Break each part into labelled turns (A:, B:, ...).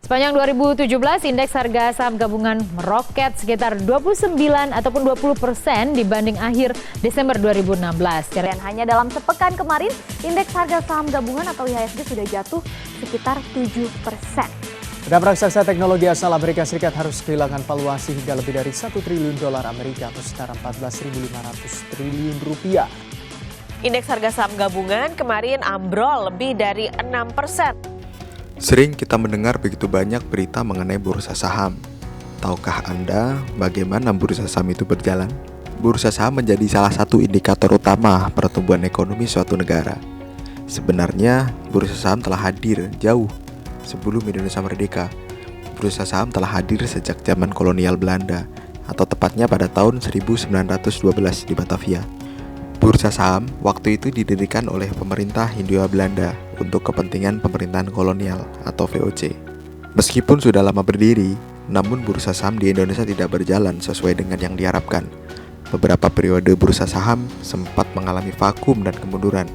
A: Sepanjang 2017, indeks harga saham gabungan meroket sekitar 29 ataupun 20% dibanding akhir Desember 2016.
B: Dan hanya dalam sepekan kemarin, indeks harga saham gabungan atau IHSG sudah jatuh sekitar 7%.
C: Benda raksasa teknologi asal Amerika Serikat harus kehilangan valuasi hingga lebih dari 1 triliun dolar Amerika atau setara 14.500 triliun rupiah.
D: Indeks harga saham gabungan kemarin ambrol lebih dari 6%.
E: Sering kita mendengar begitu banyak berita mengenai bursa saham. Tahukah Anda bagaimana bursa saham itu berjalan? Bursa saham menjadi salah satu indikator utama pertumbuhan ekonomi suatu negara. Sebenarnya, bursa saham telah hadir jauh sebelum Indonesia merdeka. Bursa saham telah hadir sejak zaman kolonial Belanda, atau tepatnya pada tahun 1912 di Batavia. Bursa saham waktu itu didirikan oleh pemerintah Hindia Belanda untuk kepentingan pemerintahan kolonial atau VOC. Meskipun sudah lama berdiri, namun bursa saham di Indonesia tidak berjalan sesuai dengan yang diharapkan. Beberapa periode bursa saham sempat mengalami vakum dan kemunduran,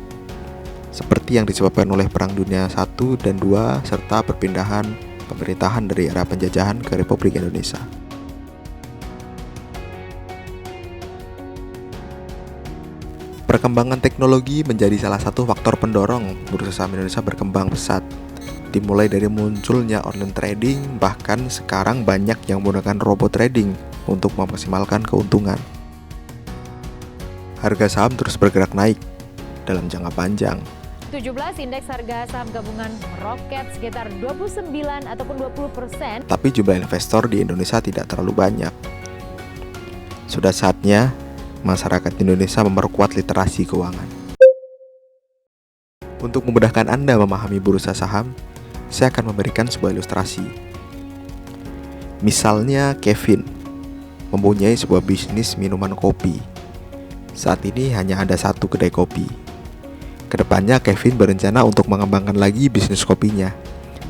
E: seperti yang disebabkan oleh Perang Dunia I dan II serta perpindahan pemerintahan dari era penjajahan ke Republik Indonesia. Perkembangan teknologi menjadi salah satu faktor pendorong bursa saham Indonesia berkembang pesat. Dimulai dari munculnya online trading, bahkan sekarang banyak yang menggunakan robot trading untuk memaksimalkan keuntungan. Harga saham terus bergerak naik dalam jangka panjang.
A: 17, indeks harga saham gabungan meroket sekitar 29 ataupun 20%.
E: Tapi jumlah investor di Indonesia tidak terlalu banyak. Sudah saatnya masyarakat Indonesia memperkuat literasi keuangan. Untuk memudahkan Anda memahami bursa saham, saya akan memberikan sebuah ilustrasi. Misalnya Kevin mempunyai sebuah bisnis minuman kopi. Saat ini hanya ada satu kedai kopi. Kedepannya Kevin berencana untuk mengembangkan lagi bisnis kopinya,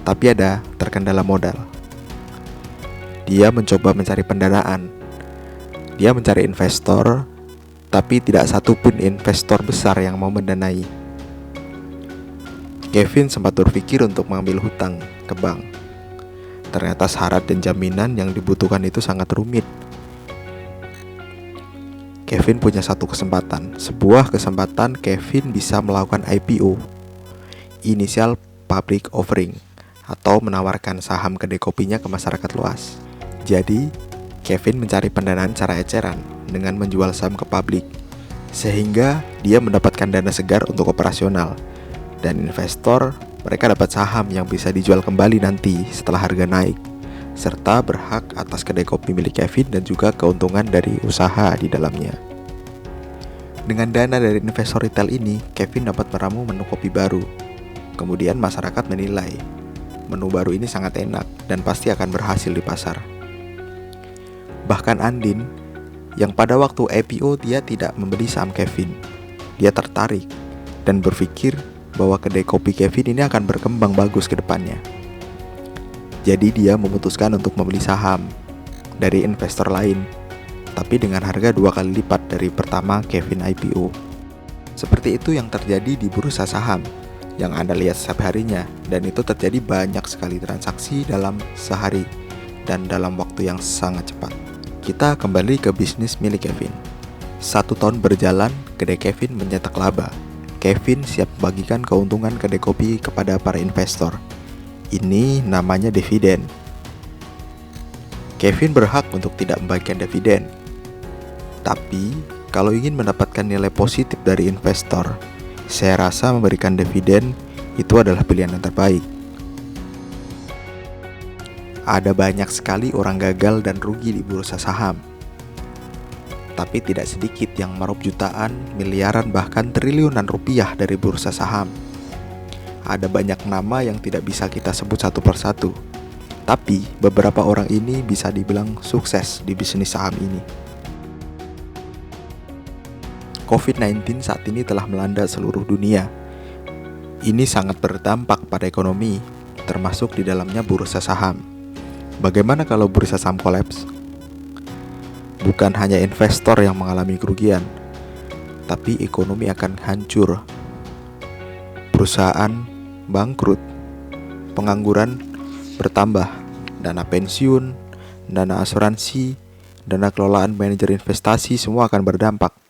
E: tapi ada terkendala modal. Dia mencoba mencari pendanaan. Dia mencari investor, tapi tidak satupun investor besar yang mau mendanai. Kevin sempat berpikir untuk mengambil hutang ke bank. Ternyata syarat dan jaminan yang dibutuhkan itu sangat rumit. Kevin punya satu kesempatan. Sebuah kesempatan Kevin bisa melakukan IPO, Initial Public Offering, atau menawarkan saham kedai kopinya ke masyarakat luas. Jadi, Kevin mencari pendanaan secara eceran dengan menjual saham ke publik, sehingga dia mendapatkan dana segar untuk operasional. Dan investor, mereka dapat saham yang bisa dijual kembali nanti setelah harga naik, serta berhak atas kedai kopi milik Kevin dan juga keuntungan dari usaha di dalamnya. Dengan dana dari investor retail ini, Kevin dapat meramu menu kopi baru. Kemudian masyarakat menilai menu baru ini sangat enak dan pasti akan berhasil di pasar. Bahkan Andin, yang pada waktu IPO dia tidak membeli saham Kevin. Dia tertarik dan berpikir bahwa kedai kopi Kevin ini akan berkembang bagus ke depannya. Jadi dia memutuskan untuk membeli saham dari investor lain, tapi dengan harga 2 kali lipat dari pertama Kevin IPO. Seperti itu yang terjadi di bursa saham yang Anda lihat setiap harinya, dan itu terjadi banyak sekali transaksi dalam sehari dan dalam waktu yang sangat cepat. Kita kembali ke bisnis milik Kevin. 1 tahun berjalan, kedai Kevin mencetak laba. Kevin siap membagikan keuntungan kedai kopi kepada para investor. Ini namanya dividen. Kevin berhak untuk tidak membagikan dividen. Tapi, kalau ingin mendapatkan nilai positif dari investor, saya rasa memberikan dividen itu adalah pilihan yang terbaik. Ada banyak sekali orang gagal dan rugi di bursa saham. Tapi tidak sedikit yang meraup jutaan, miliaran, bahkan triliunan rupiah dari bursa saham. Ada banyak nama yang tidak bisa kita sebut satu persatu. Tapi beberapa orang ini bisa dibilang sukses di bisnis saham ini. COVID-19 saat ini telah melanda seluruh dunia. Ini sangat berdampak pada ekonomi, termasuk di dalamnya bursa saham. Bagaimana kalau bursa saham kolaps? Bukan hanya investor yang mengalami kerugian, tapi ekonomi akan hancur. Perusahaan bangkrut, pengangguran bertambah. Dana pensiun, dana asuransi, dana kelolaan manajer investasi semua akan berdampak.